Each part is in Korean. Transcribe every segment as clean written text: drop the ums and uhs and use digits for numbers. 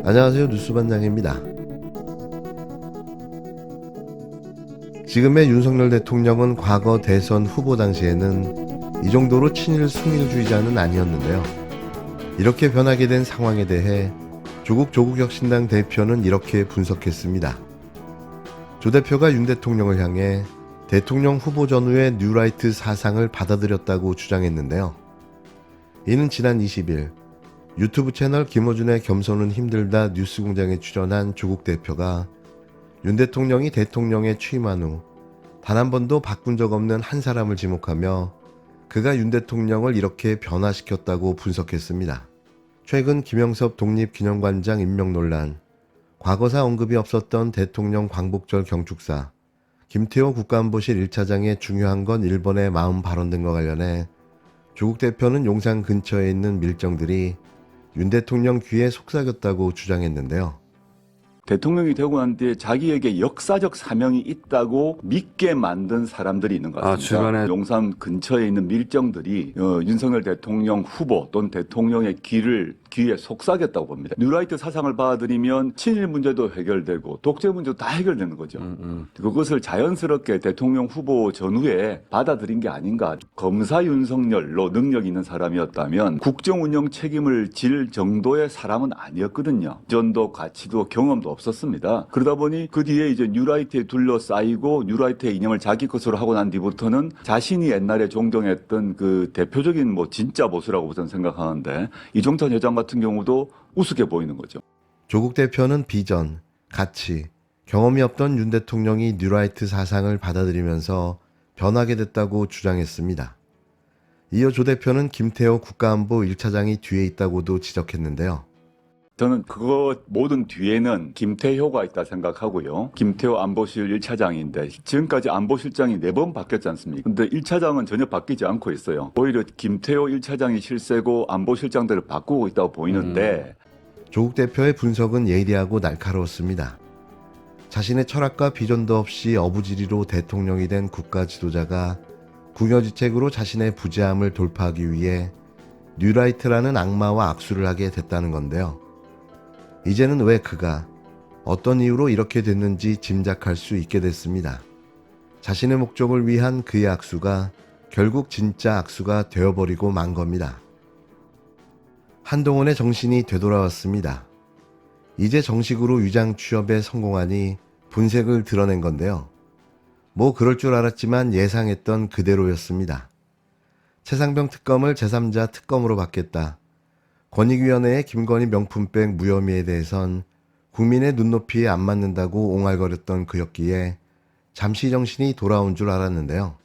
안녕하세요. 뉴스반장입니다. 지금의 윤석열 대통령은 과거 대선 후보 당시에는 이 정도로 친일 승일주의자는 아니었는데요. 이렇게 변하게 된 상황에 대해 조국 혁신당 대표는 이렇게 분석했습니다. 조 대표가 윤 대통령을 향해 대통령 후보 전후의 뉴라이트 사상을 받아들였다고 주장했는데요. 이는 지난 20일 유튜브 채널 김어준의 겸손은 힘들다 뉴스공장에 출연한 조국 대표가 윤 대통령이 대통령에 취임한 후 단 한 번도 바꾼 적 없는 한 사람을 지목하며 그가 윤 대통령을 이렇게 변화시켰다고 분석했습니다. 최근 김영섭 독립기념관장 임명 논란, 과거사 언급이 없었던 대통령 광복절 경축사, 김태호 국가안보실 1차장의 중요한 건 일본의 마음 발언 등과 관련해 조국 대표는 용산 근처에 있는 밀정들이 윤 대통령 귀에 속삭였다고 주장했는데요. 대통령이 되고 난 뒤에 자기에게 역사적 사명이 있다고 믿게 만든 사람들이 있는 것 같습니다. 주변에 용산 근처에 있는 밀정들이 윤석열 대통령 후보 또는 대통령의 귀에 속삭였다고 봅니다. 뉴라이트 사상을 받아들이면 친일 문제도 해결되고 독재 문제도 다 해결되는 거죠. 그것을 자연스럽게 대통령 후보 전후에 받아들인 게 아닌가. 검사 윤석열로 능력 있는 사람이었다면 국정 운영 책임을 질 정도의 사람은 아니었거든요. 전도 가치도 경험도 없었습니다. 그러다 보니 그 뒤에 이제 뉴라이트에 둘러싸이고 뉴라이트의 이념을 자기 것으로 하고 난 뒤부터는 자신이 옛날에 존경했던 그 대표적인 진짜 보수라고 저는 생각하는데 이종찬 회장 같은 경우도 우습게 보이는 거죠. 조국 대표는 비전, 가치, 경험이 없던 윤 대통령이 뉴라이트 사상을 받아들이면서 변하게 됐다고 주장했습니다. 이어 조 대표는 김태호 국가안보 1차장이 뒤에 있다고도 지적했는데요. 저는 그거 모든 뒤에는 김태효가 있다 생각하고요. 김태효 안보실 1차장인데 지금까지 안보실장이 4번 바뀌었지 않습니까? 근데 1차장은 전혀 바뀌지 않고 있어요. 오히려 김태효 1차장이 실세고 안보실장들을 바꾸고 있다고 보이는데 조국 대표의 분석은 예리하고 날카로웠습니다. 자신의 철학과 비전도 없이 어부지리로 대통령이 된 국가 지도자가 궁여지책으로 자신의 부재함을 돌파하기 위해 뉴라이트라는 악마와 악수를 하게 됐다는 건데요. 이제는 왜 그가 어떤 이유로 이렇게 됐는지 짐작할 수 있게 됐습니다. 자신의 목적을 위한 그의 악수가 결국 진짜 악수가 되어버리고 만 겁니다. 한동훈의 정신이 되돌아왔습니다. 이제 정식으로 위장 취업에 성공하니 분색을 드러낸 건데요. 그럴 줄 알았지만 예상했던 그대로였습니다. 최상병 특검을 제3자 특검으로 받겠다. 권익위원회의 김건희 명품백 무혐의에 대해선 국민의 눈높이에 안 맞는다고 옹알거렸던 그였기에 잠시 정신이 돌아온 줄 알았는데요.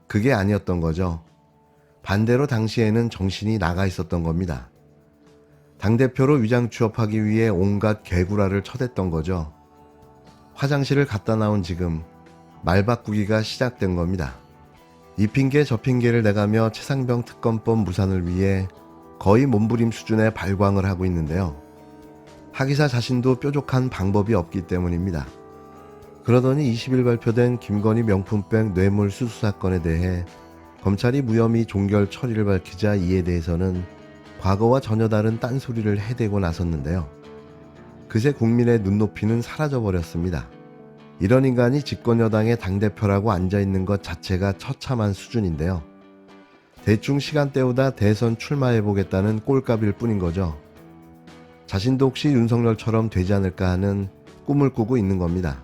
그게 아니었던 거죠. 반대로 당시에는 정신이 나가 있었던 겁니다. 당대표로 위장 취업하기 위해 온갖 개구라를 쳐댔던 거죠. 화장실을 갔다 나온 지금 말 바꾸기가 시작된 겁니다. 이 핑계 저 핑계를 내가며 최상병 특검법 무산을 위해 거의 몸부림 수준의 발광을 하고 있는데요. 하기사 자신도 뾰족한 방법이 없기 때문입니다. 그러더니 20일 발표된 김건희 명품백 뇌물수수 사건에 대해 검찰이 무혐의 종결 처리를 밝히자 이에 대해서는 과거와 전혀 다른 딴소리를 해대고 나섰는데요. 그새 국민의 눈높이는 사라져버렸습니다. 이런 인간이 집권여당의 당대표라고 앉아있는 것 자체가 처참한 수준인데요. 대충 시간 때우다 대선 출마해보겠다는 꼴값일 뿐인 거죠. 자신도 혹시 윤석열처럼 되지 않을까 하는 꿈을 꾸고 있는 겁니다.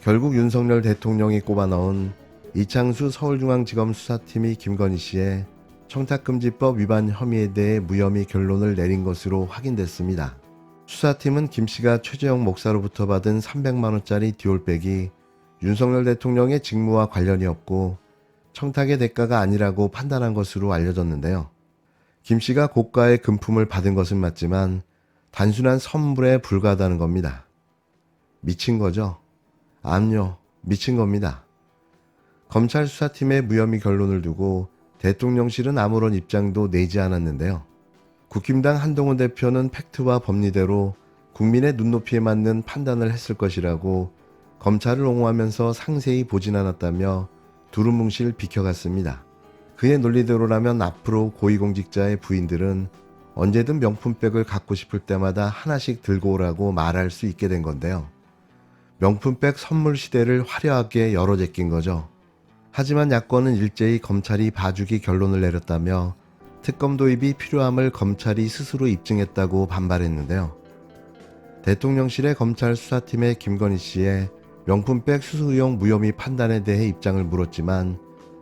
결국 윤석열 대통령이 꼽아넣은 이창수 서울중앙지검 수사팀이 김건희 씨의 청탁금지법 위반 혐의에 대해 무혐의 결론을 내린 것으로 확인됐습니다. 수사팀은 김 씨가 최재형 목사로부터 받은 300만원짜리 디올백이 윤석열 대통령의 직무와 관련이 없고 청탁의 대가가 아니라고 판단한 것으로 알려졌는데요. 김 씨가 고가의 금품을 받은 것은 맞지만 단순한 선물에 불과하다는 겁니다. 미친 거죠? 암요, 미친 겁니다. 검찰 수사팀의 무혐의 결론을 두고 대통령실은 아무런 입장도 내지 않았는데요. 국힘당 한동훈 대표는 팩트와 법리대로 국민의 눈높이에 맞는 판단을 했을 것이라고 검찰을 옹호하면서 상세히 보진 않았다며 두루뭉실 비켜갔습니다. 그의 논리대로라면 앞으로 고위공직자의 부인들은 언제든 명품백을 갖고 싶을 때마다 하나씩 들고 오라고 말할 수 있게 된 건데요. 명품백 선물 시대를 화려하게 열어제낀 거죠. 하지만 야권은 일제히 검찰이 봐주기 결론을 내렸다며 특검 도입이 필요함을 검찰이 스스로 입증했다고 반발했는데요. 대통령실의 검찰 수사팀의 김건희 씨의 명품백 수수용 무혐의 판단에 대해 입장을 물었지만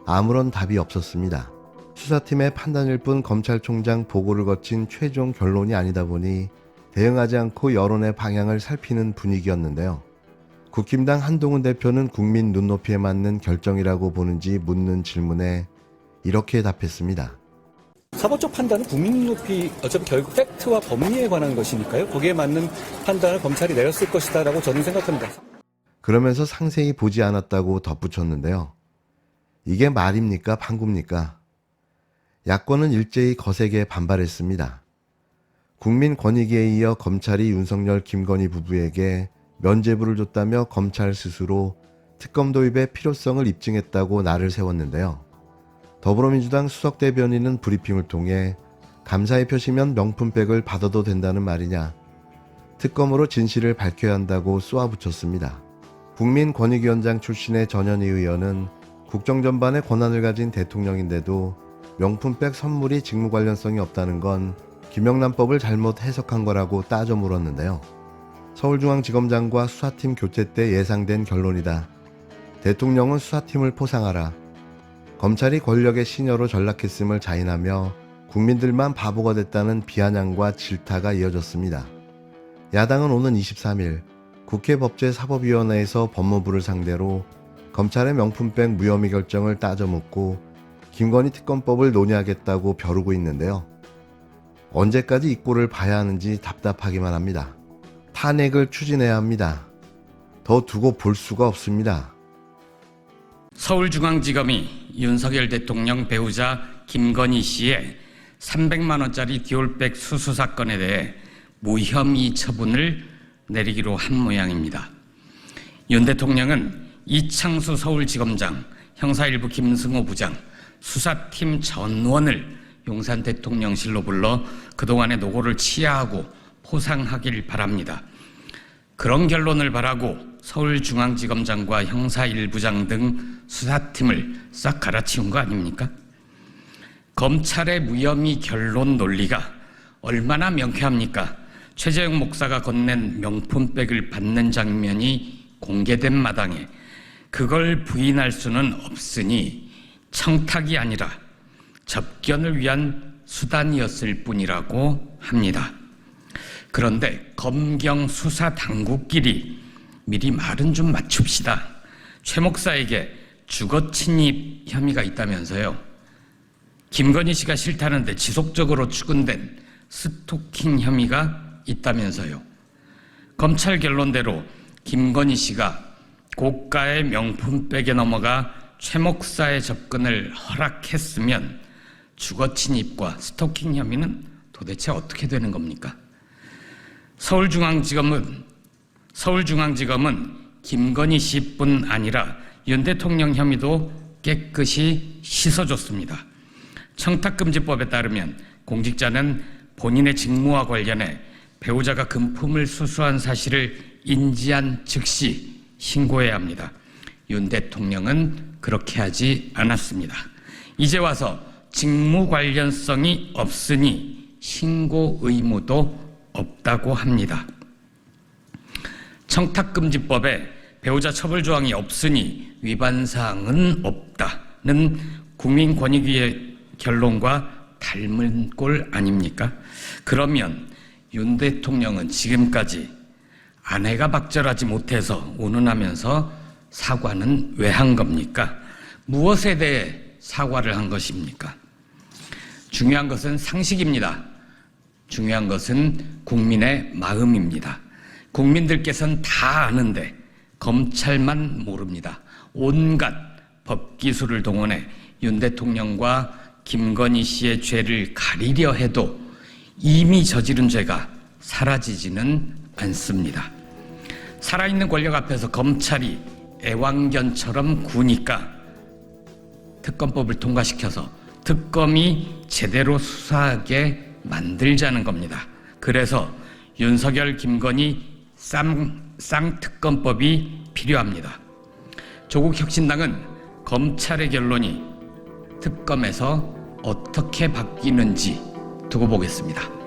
아무런 답이 없었습니다. 수사팀의 판단일 뿐 검찰총장 보고를 거친 최종 결론이 아니다 보니 대응하지 않고 여론의 방향을 살피는 분위기였는데요. 국힘당 한동훈 대표는 국민 눈높이에 맞는 결정이라고 보는지 묻는 질문에 이렇게 답했습니다. 사법적 판단은 국민 눈높이 어차피 결국 팩트와 법리에 관한 것이니까요. 거기에 맞는 판단을 검찰이 내렸을 것이다라고 저는 생각합니다. 그러면서 상세히 보지 않았다고 덧붙였는데요. 이게 말입니까? 방구입니까? 야권은 일제히 거세게 반발했습니다. 국민권익위에 이어 검찰이 윤석열, 김건희 부부에게 면죄부를 줬다며 검찰 스스로 특검 도입의 필요성을 입증했다고 날을 세웠는데요. 더불어민주당 수석 대변인은 브리핑을 통해 감사의 표시면 명품백을 받아도 된다는 말이냐, 특검으로 진실을 밝혀야 한다고 쏘아붙였습니다. 국민권익위원장 출신의 전현희 의원은 국정 전반의 권한을 가진 대통령인데도 명품백 선물이 직무 관련성이 없다는 건 김영란법을 잘못 해석한 거라고 따져 물었는데요. 서울중앙지검장과 수사팀 교체 때 예상된 결론이다. 대통령은 수사팀을 포상하라. 검찰이 권력의 시녀로 전락했음을 자인하며 국민들만 바보가 됐다는 비아냥과 질타가 이어졌습니다. 야당은 오는 23일 국회 법제사법위원회에서 법무부를 상대로 검찰의 명품백 무혐의 결정을 따져 묻고 김건희 특검법을 논의하겠다고 벼르고 있는데요. 언제까지 이 꼴을 봐야 하는지 답답하기만 합니다. 탄핵을 추진해야 합니다. 더 두고 볼 수가 없습니다. 서울중앙지검이 윤석열 대통령 배우자 김건희 씨의 300만 원짜리 디올백 수수 사건에 대해 무혐의 처분을 내리기로 한 모양입니다. 윤 대통령은 이창수 서울지검장, 형사일부 김승호 부장, 수사팀 전원을 용산 대통령실로 불러 그동안의 노고를 치하하고 포상하길 바랍니다. 그런 결론을 바라고 서울중앙지검장과 형사일부장 등 수사팀을 싹 갈아치운 거 아닙니까? 검찰의 무혐의 결론 논리가 얼마나 명쾌합니까? 최재형 목사가 건넨 명품백을 받는 장면이 공개된 마당에 그걸 부인할 수는 없으니 청탁이 아니라 접견을 위한 수단이었을 뿐이라고 합니다. 그런데 검경 수사 당국끼리 미리 말은 좀 맞춥시다. 최 목사에게 주거 침입 혐의가 있다면서요. 김건희 씨가 싫다는데 지속적으로 추근된 스토킹 혐의가 있다면서요. 검찰 결론대로 김건희 씨가 고가의 명품백에 넘어가 최 목사의 접근을 허락했으면 주거 침입과 스토킹 혐의는 도대체 어떻게 되는 겁니까? 서울중앙지검은 김건희 씨뿐 아니라 윤 대통령 혐의도 깨끗이 씻어줬습니다. 청탁금지법에 따르면 공직자는 본인의 직무와 관련해 배우자가 금품을 수수한 사실을 인지한 즉시 신고해야 합니다. 윤 대통령은 그렇게 하지 않았습니다. 이제 와서 직무 관련성이 없으니 신고 의무도 없다고 합니다. 청탁금지법에 배우자 처벌 조항이 없으니 위반 사항은 없다는 국민권익위의 결론과 닮은 꼴 아닙니까? 그러면 윤 대통령은 지금까지 아내가 박절하지 못해서 운운하면서 사과는 왜 한 겁니까? 무엇에 대해 사과를 한 것입니까? 중요한 것은 상식입니다. 중요한 것은 국민의 마음입니다. 국민들께서는 다 아는데 검찰만 모릅니다. 온갖 법기술을 동원해 윤 대통령과 김건희 씨의 죄를 가리려 해도 이미 저지른 죄가 사라지지는 않습니다. 살아있는 권력 앞에서 검찰이 애완견처럼 구니까 특검법을 통과시켜서 특검이 제대로 수사하게 만들자는 겁니다. 그래서 윤석열, 김건희 쌍특검법이 필요합니다. 조국혁신당은 검찰의 결론이 특검에서 어떻게 바뀌는지 두고 보겠습니다.